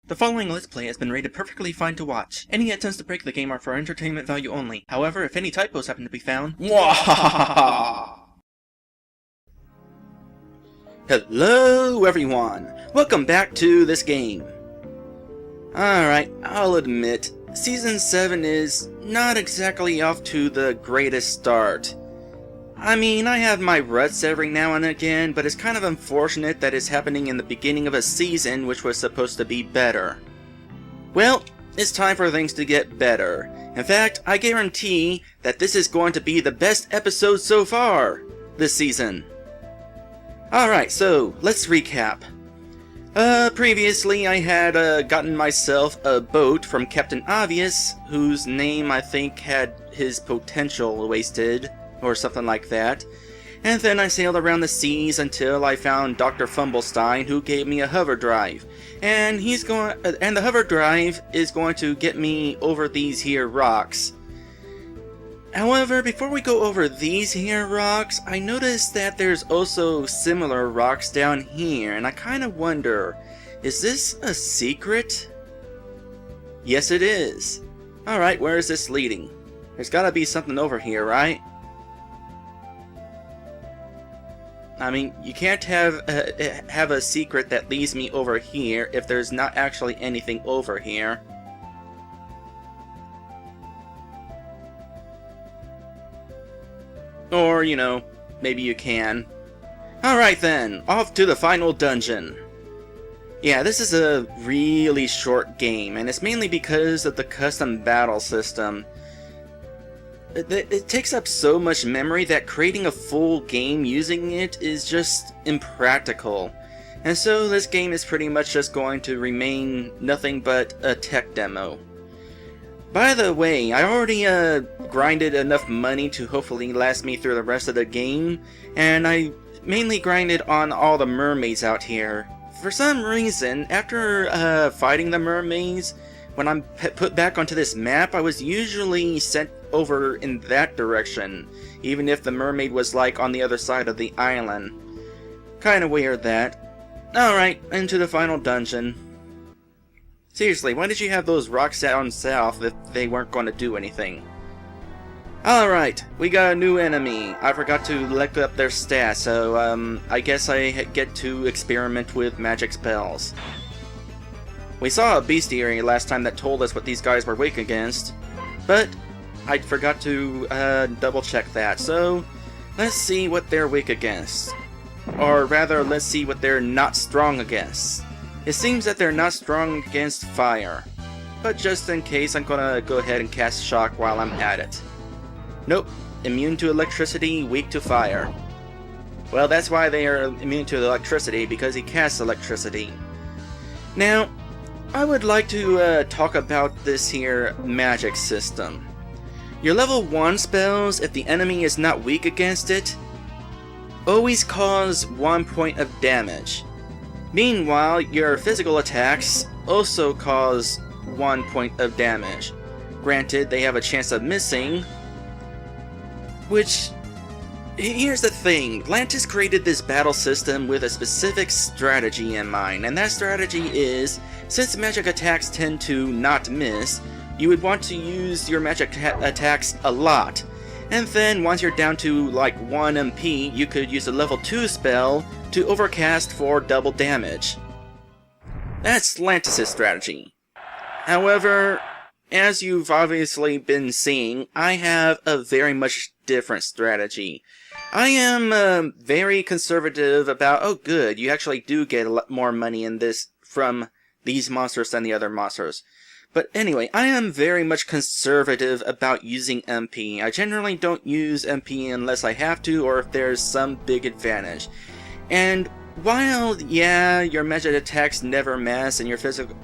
The following Let's Play has been rated perfectly fine to watch. Any attempts to break the game are for entertainment value only. However, if any typos happen to be found... Hello everyone! Welcome back to this game. Alright, I'll admit, Season 7 is not exactly off to the greatest start. I mean, I have my ruts every now and again, but it's kind of unfortunate that it's happening in the beginning of a season which was supposed to be better. Well, it's time for things to get better. In fact, I guarantee that this is going to be the best episode so far this season. Alright, so let's recap. Previously I had gotten myself a boat from Captain Obvious, whose name I think had his potential wasted, or something like that. And then I sailed around the seas until I found Dr. Fumblestein, who gave me a hover drive. And the hover drive is going to get me over these here rocks. However, before we go over these here rocks, I noticed that there's also similar rocks down here, and I kind of wonder, is this a secret? Yes, it is. Alright, where is this leading? There's gotta be something over here, right? I mean, you can't have a secret that leads me over here if there's not actually anything over here. Or, you know, maybe you can. Alright then, off to the final dungeon. Yeah, this is a really short game, and it's mainly because of the custom battle system. It takes up so much memory that creating a full game using it is just impractical. And so this game is pretty much just going to remain nothing but a tech demo. By the way, I already grinded enough money to hopefully last me through the rest of the game, and I mainly grinded on all the mermaids out here. For some reason, after fighting the mermaids, when I'm put back onto this map, I was usually sent over in that direction, even if the mermaid was like on the other side of the island. Kinda weird that. Alright, into the final dungeon. Seriously, why did you have those rocks down south if they weren't going to do anything? Alright, we got a new enemy. I forgot to look up their stats, so I guess I get to experiment with magic spells. We saw a bestiary last time that told us what these guys were weak against, but I forgot to double check that, so let's see what they're weak against. Or rather, let's see what they're not strong against. It seems that they're not strong against fire, but just in case, I'm gonna go ahead and cast shock while I'm at it. Nope, immune to electricity, weak to fire. Well, that's why they are immune to electricity, because he casts electricity. Now, I would like to talk about this here magic system. Your level 1 spells, if the enemy is not weak against it, always cause 1 point of damage. Meanwhile, your physical attacks also cause 1 point of damage. Granted, they have a chance of missing, which... Here's the thing, Lantis created this battle system with a specific strategy in mind, and that strategy is, since magic attacks tend to not miss, you would want to use your magic attacks a lot. And then, once you're down to like 1 MP, you could use a level 2 spell to overcast for double damage. That's Lantis' strategy. However, as you've obviously been seeing, I have a very much different strategy. I am very conservative about, oh good, you actually do get a lot more money in this from these monsters than the other monsters. But anyway, I am very much conservative about using MP. I generally don't use MP unless I have to or if there's some big advantage. And while, yeah, your magic attacks never miss and your physical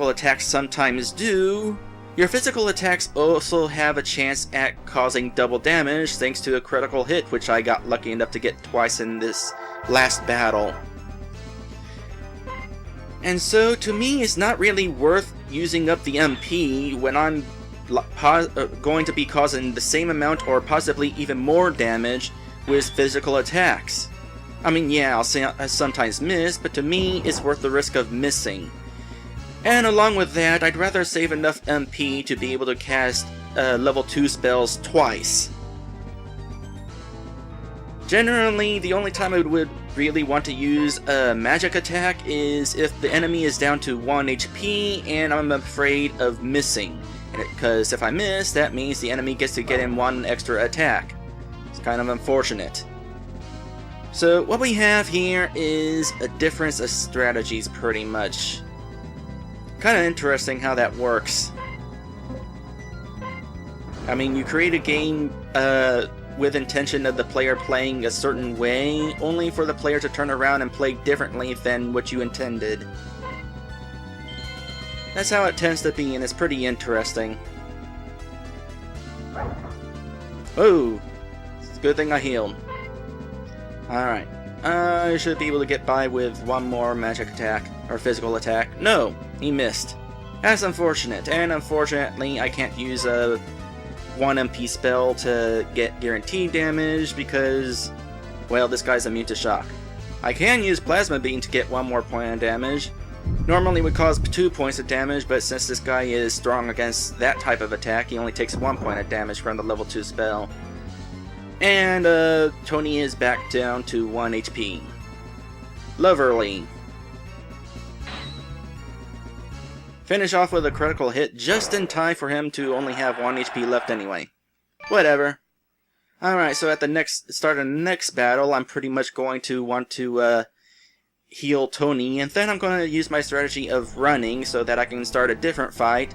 attacks sometimes do, your physical attacks also have a chance at causing double damage thanks to a critical hit, which I got lucky enough to get twice in this last battle. And so, to me, it's not really worth using up the MP when I'm going to be causing the same amount or possibly even more damage with physical attacks. I mean, yeah, I sometimes miss, but to me, it's worth the risk of missing. And along with that, I'd rather save enough MP to be able to cast level 2 spells twice. Generally, the only time I would really want to use a magic attack is if the enemy is down to 1 HP and I'm afraid of missing. Because if I miss, that means the enemy gets to get in 1 extra attack. It's kind of unfortunate. So what we have here is a difference of strategies pretty much. Kind of interesting how that works. I mean, you create a game with intention of the player playing a certain way, only for the player to turn around and play differently than what you intended. That's how it tends to be, and it's pretty interesting. Oh! It's a good thing I healed. Alright. I should be able to get by with one more magic attack, or physical attack. No! He missed. That's unfortunate, and unfortunately I can't use a 1 MP spell to get guaranteed damage because, well, this guy's immune to shock. I can use Plasma Beam to get 1 more point of damage. Normally would cause 2 points of damage, but since this guy is strong against that type of attack, he only takes 1 point of damage from the level 2 spell. And Tony is back down to 1 HP. Lovely. Finish off with a critical hit just in time for him to only have 1 HP left anyway. Whatever. Alright, so at the start of the next battle, I'm pretty much going to want to heal Tony, and then I'm going to use my strategy of running so that I can start a different fight.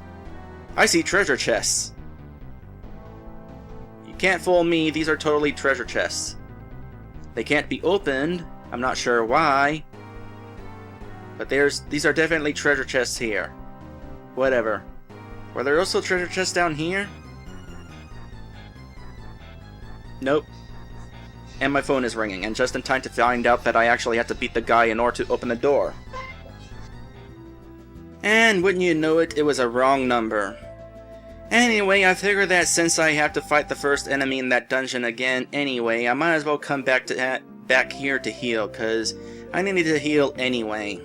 I see treasure chests. You can't fool me, these are totally treasure chests. They can't be opened, I'm not sure why, but these are definitely treasure chests here. Whatever. Were there also treasure chests down here? Nope. And my phone is ringing, and just in time to find out that I actually have to beat the guy in order to open the door. And wouldn't you know it, it was a wrong number. Anyway, I figured that since I have to fight the first enemy in that dungeon again anyway, I might as well come back here to heal, cause I needed to heal anyway.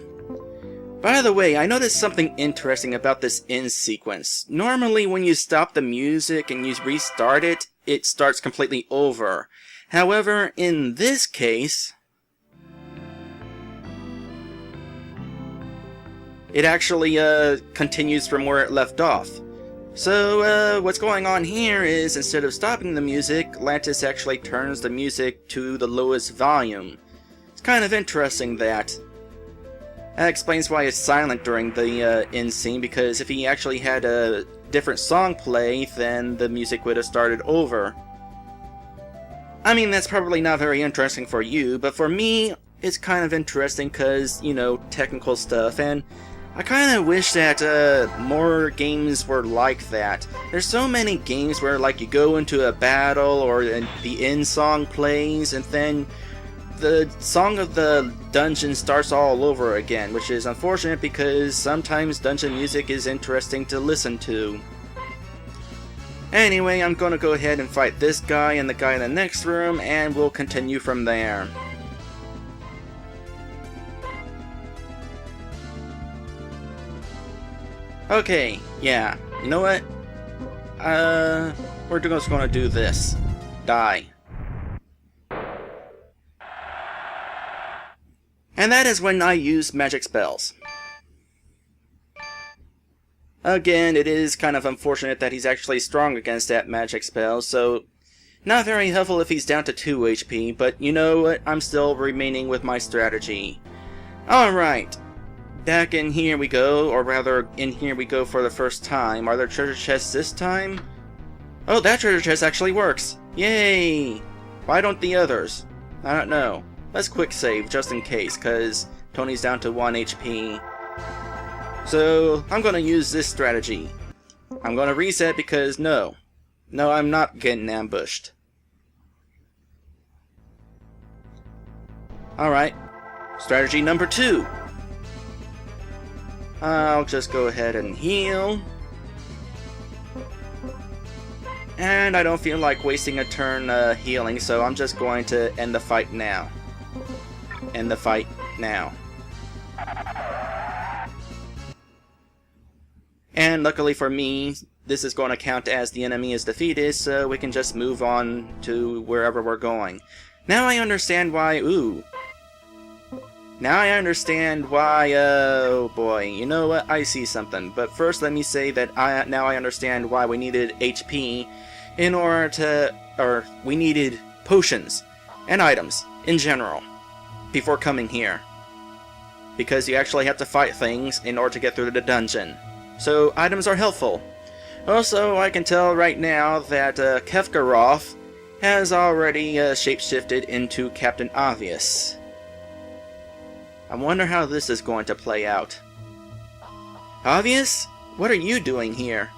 By the way, I noticed something interesting about this end sequence. Normally when you stop the music and you restart it, it starts completely over. However, in this case, it actually continues from where it left off. So, what's going on here is, instead of stopping the music, Lantis actually turns the music to the lowest volume. It's kind of interesting that. That explains why it's silent during the end scene, because if he actually had a different song play, then the music would have started over. I mean, that's probably not very interesting for you, but for me, it's kind of interesting because, you know, technical stuff, and I kind of wish that more games were like that. There's so many games where, like, you go into a battle, or the end song plays, and then the song of the dungeon starts all over again, which is unfortunate because sometimes dungeon music is interesting to listen to. Anyway, I'm gonna go ahead and fight this guy and the guy in the next room, and we'll continue from there. Okay, yeah, you know what? We're just gonna do this. Die. And that is when I use magic spells. Again, it is kind of unfortunate that he's actually strong against that magic spell, so not very helpful if he's down to 2 HP, but you know what, I'm still remaining with my strategy. Alright, back in here we go, or rather, in here we go for the first time. Are there treasure chests this time? Oh, that treasure chest actually works! Yay! Why don't the others? I don't know. Let's quick save, just in case, cause Tony's down to 1 HP. So, I'm gonna use this strategy. I'm gonna reset because no, I'm not getting ambushed. Alright, strategy number 2. I'll just go ahead and heal. And I don't feel like wasting a turn healing, so I'm just going to end the fight now. end the fight now. And luckily for me, this is going to count as the enemy is defeated, so we can just move on to wherever we're going. Now I understand why, Now I understand why, oh boy, you know what, I see something. But first let me say that now I understand why we needed HP in order to, or we needed potions and items in general before coming here. Because you actually have to fight things in order to get through the dungeon. So items are helpful. Also, I can tell right now that Kefkaroth has already shapeshifted into Captain Obvious. I wonder how this is going to play out. Obvious? What are you doing here?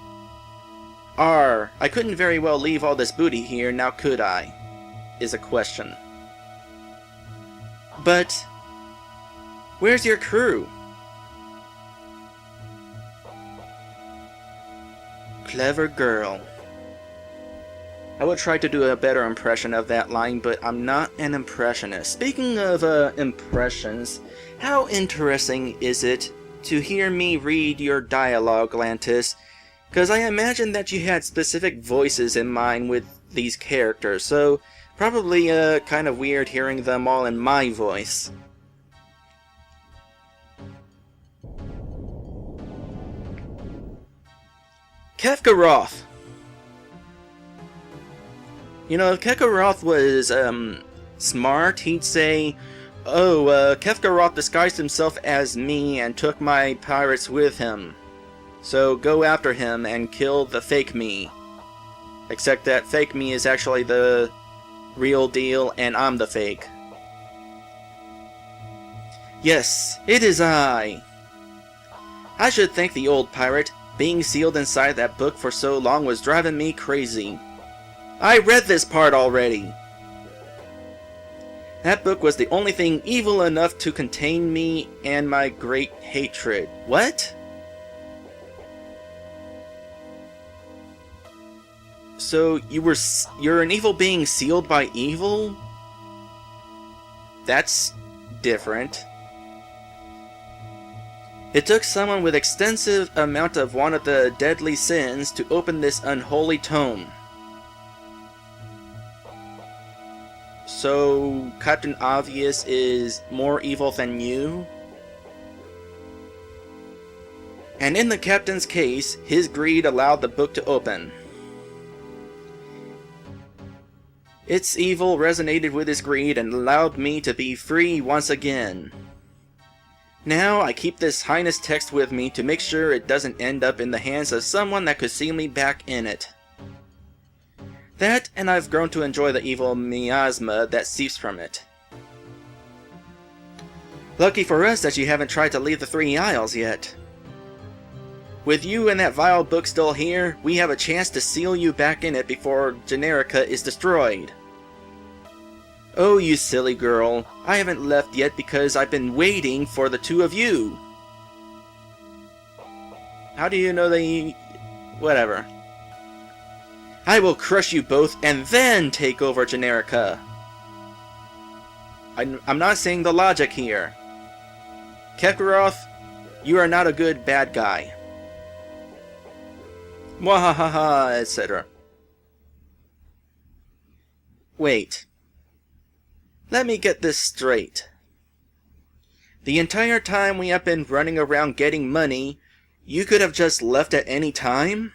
I couldn't very well leave all this booty here, now could I? Is a question. But where's your crew? Clever girl. I would try to do a better impression of that line, but I'm not an impressionist. Speaking of impressions, how interesting is it to hear me read your dialogue, Lantis? Because I imagine that you had specific voices in mind with these characters, so probably kind of weird hearing them all in my voice. Kefkaroth! You know, if Kefkaroth was, smart, he'd say, oh, Kefkaroth disguised himself as me and took my pirates with him. So go after him and kill the fake me. Except that fake me is actually the real deal and I'm the fake. Yes, it is I. I should thank the old pirate. Being sealed inside that book for so long was driving me crazy. I read this part already! That book was the only thing evil enough to contain me and my great hatred. What? So you're an evil being sealed by evil? That's different. It took someone with extensive amount of one of the deadly sins to open this unholy tome. So, Captain Obvious is more evil than you? And in the Captain's case, his greed allowed the book to open. Its evil resonated with his greed and allowed me to be free once again. Now, I keep this Highness text with me to make sure it doesn't end up in the hands of someone that could seal me back in it. That, and I've grown to enjoy the evil miasma that seeps from it. Lucky for us that you haven't tried to leave the Three Isles yet. With you and that vile book still here, we have a chance to seal you back in it before Generica is destroyed. Oh, you silly girl. I haven't left yet because I've been waiting for the two of you. How do you know they... Whatever. I will crush you both and then take over Generica. I'm not saying the logic here. Kefkaroth, you are not a good bad guy. Mwahaha, etc. Wait. Let me get this straight. The entire time we have been running around getting money, you could have just left at any time?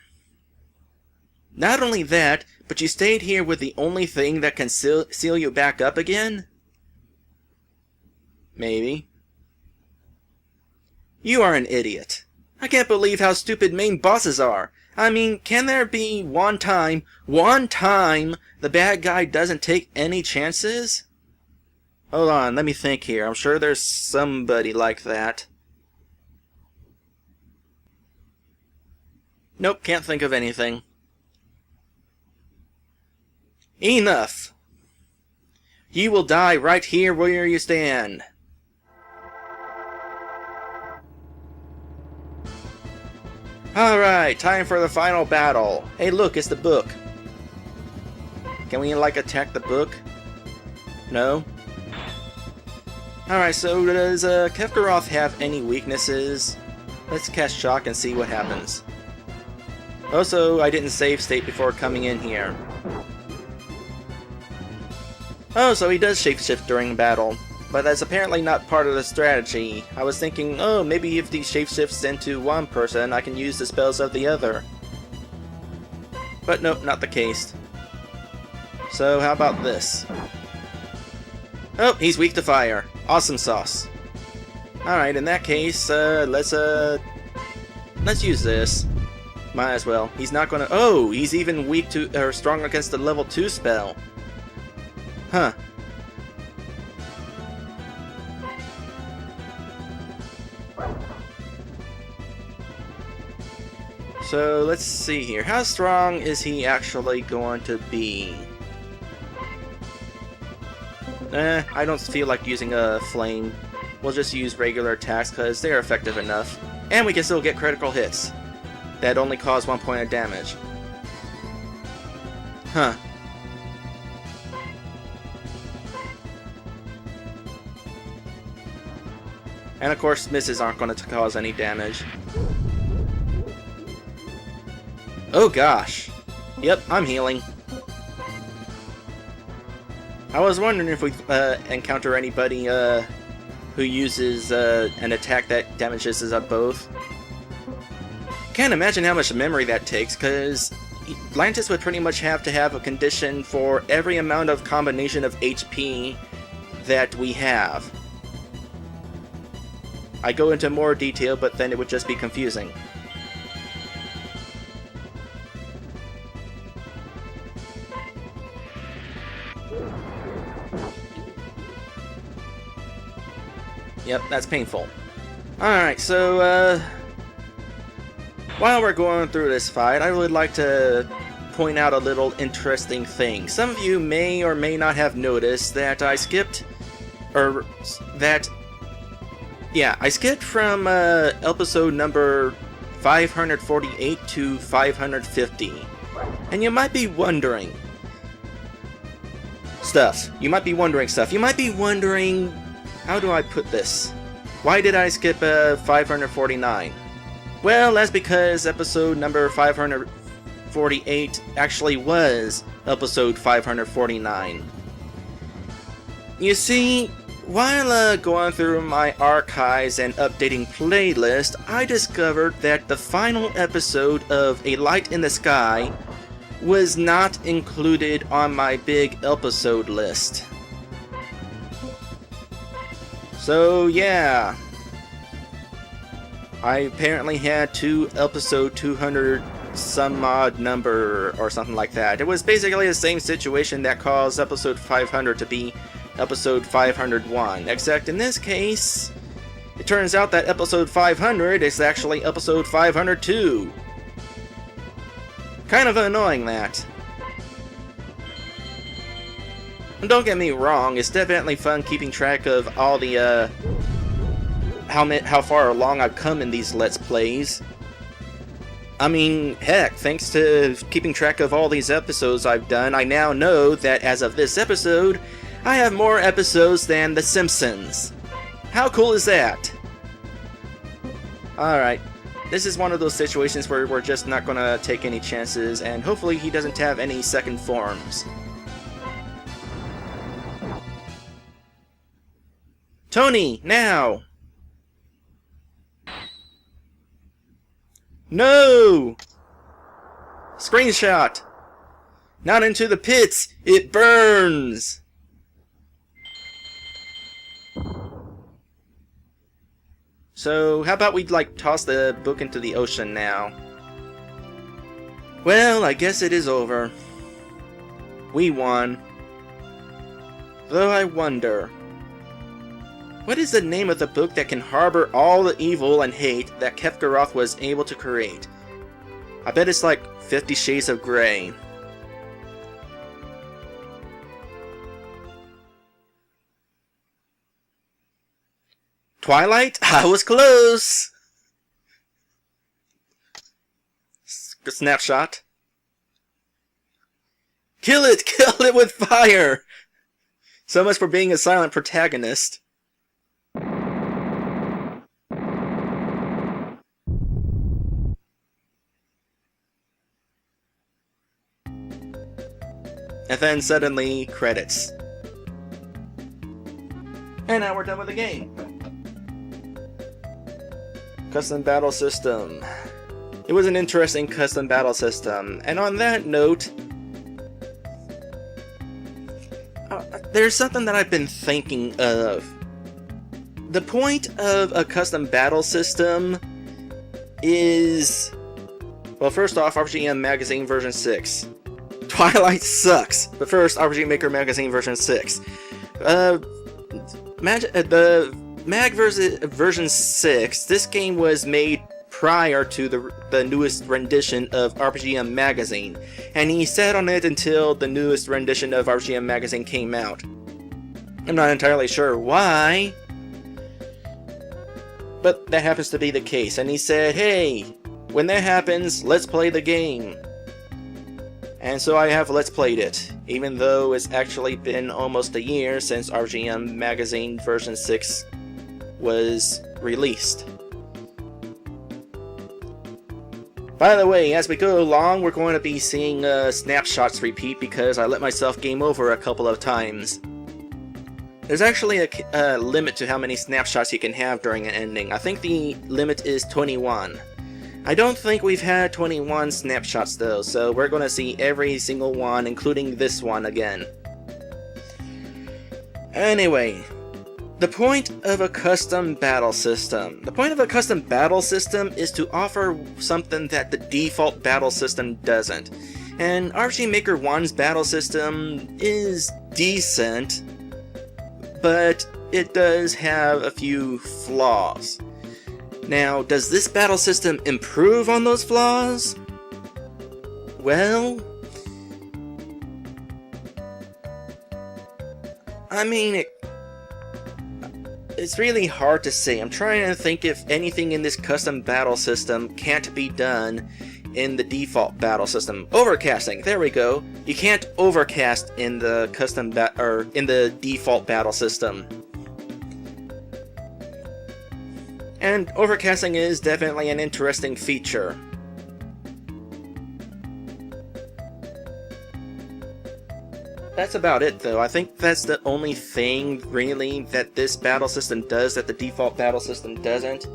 Not only that, but you stayed here with the only thing that can seal you back up again? Maybe. You are an idiot. I can't believe how stupid main bosses are. I mean, can there be one time the bad guy doesn't take any chances? Hold on, let me think here. I'm sure there's somebody like that. Nope, can't think of anything. Enough! You will die right here where you stand. Alright, time for the final battle. Hey look, it's the book. Can we, like, attack the book? No? Alright, so does Kefkaroth have any weaknesses? Let's cast Shock and see what happens. Also, I didn't save state before coming in here. Oh, so he does shapeshift during battle. But that's apparently not part of the strategy. I was thinking, oh, maybe if he shapeshifts into one person, I can use the spells of the other. But nope, not the case. So how about this? Oh, he's weak to fire. Awesome sauce. Alright, in that case, let's use this. Might as well. He's not gonna... Oh, he's even weak to... or strong against the level 2 spell. Huh. So, let's see here. How strong is he actually going to be? I don't feel like using a flame. We'll just use regular attacks because they're effective enough. And we can still get critical hits. That only cause 1 point of damage. Huh. And of course, misses aren't going to cause any damage. Oh gosh. Yep, I'm healing. I was wondering if we encounter anybody who uses an attack that damages us up both. Can't imagine how much memory that takes, because Lantis would pretty much have to have a condition for every amount of combination of HP that we have. I go into more detail, but then it would just be confusing. Yep, that's painful. Alright, so, while we're going through this fight, I would like to point out a little interesting thing. Some of you may or may not have noticed that I skipped... I skipped from, episode number 548 to 550. And you might be wondering... You might be wondering... How do I put this? Why did I skip 549? Well, that's because episode number 548 actually was episode 549. You see, while going through my archives and updating playlist, I discovered that the final episode of A Light in the Sky was not included on my big LPisode list. So yeah, I apparently had to episode 200 some odd number or something like that. It was basically the same situation that caused episode 500 to be episode 501, except in this case, it turns out that episode 500 is actually episode 502. Kind of annoying, that. And don't get me wrong, it's definitely fun keeping track of all the, how far along I've come in these Let's Plays. I mean, heck, thanks to keeping track of all these episodes I've done, I now know that as of this episode, I have more episodes than The Simpsons. How cool is that? Alright, this is one of those situations where we're just not gonna take any chances, and hopefully he doesn't have any second forms. Tony, now! No! Screenshot! Not into the pits! It burns! So, how about we, toss the book into the ocean now? Well, I guess it is over. We won. Though I wonder... what is the name of the book that can harbor all the evil and hate that Kefkaroth was able to create? I bet it's like 50 Shades of Grey. Twilight? I was close! Snapshot. Kill it! Kill it with fire! So much for being a silent protagonist. And then suddenly, credits. And now we're done with the game. Custom battle system. It was an interesting custom battle system. And on that note, there's something that I've been thinking of. The point of a custom battle system is... Well, first off, RPG Magazine version 6. Twilight sucks, but first, RPG Maker Magazine version 6. The Mag version 6, this game was made prior to the newest rendition of RPGM Magazine, and he sat on it until the newest rendition of RPGM Magazine came out. I'm not entirely sure why, but that happens to be the case, and he said, hey, when that happens, let's play the game. And so I have Let's Played it, even though it's actually been almost a year since RGM Magazine version 6 was released. By the way, as we go along, we're going to be seeing snapshots repeat because I let myself game over a couple of times. There's actually a limit to how many snapshots you can have during an ending. I think the limit is 21. I don't think we've had 21 snapshots though, so we're going to see every single one, including this one again. Anyway, the point of a custom battle system. The point of a custom battle system is to offer something that the default battle system doesn't. And RPG Maker 1's battle system is decent, but it does have a few flaws. Now, does this battle system improve on those flaws? Well, I mean, it's really hard to say. I'm trying to think if anything in this custom battle system can't be done in the default battle system. Overcasting, there we go. You can't overcast in the in the default battle system. And overcasting is definitely an interesting feature. That's about it though. I think that's the only thing really that this battle system does that the default battle system doesn't.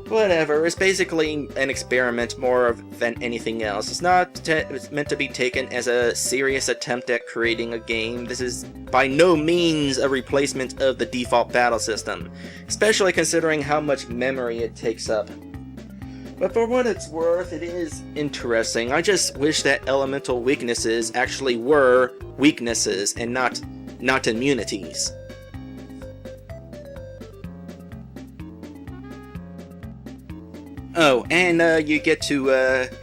Whatever, it's basically an experiment more than anything else. It's not it's meant to be taken as a serious attempt at creating a game. This is by no means a replacement of the default battle system, especially considering how much memory it takes up. But for what it's worth, it is interesting. I just wish that elemental weaknesses actually were weaknesses and not immunities. Oh, and you get to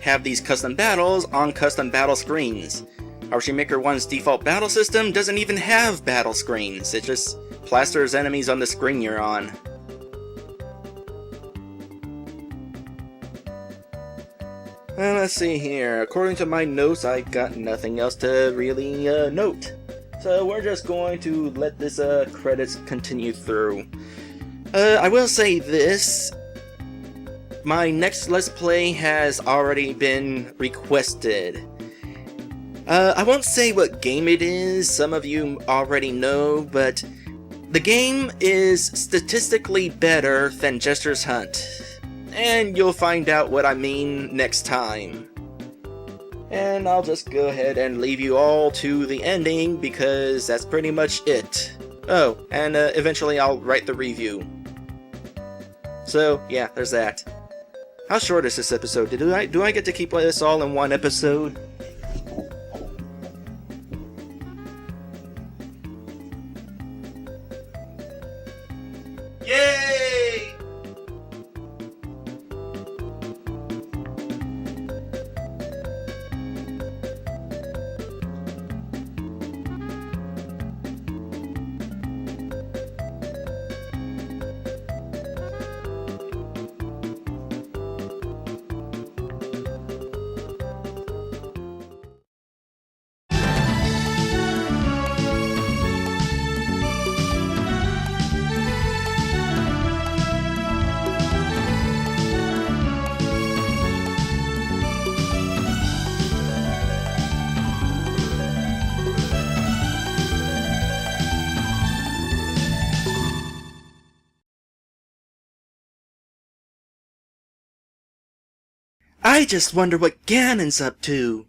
have these custom battles on custom battle screens. RPG Maker 1's default battle system doesn't even have battle screens. It just plasters enemies on the screen you're on. Let's see here. According to my notes, I got nothing else to really note. So we're just going to let this credits continue through. I will say this. My next Let's Play has already been requested. I won't say what game it is, some of you already know, but the game is statistically better than Jester's Hunt. And you'll find out what I mean next time. And I'll just go ahead and leave you all to the ending, because that's pretty much it. Oh, and eventually I'll write the review. So, yeah, there's that. How short is this episode? Do I get to keep this all in one episode? Yay! I just wonder what Ganon's up to.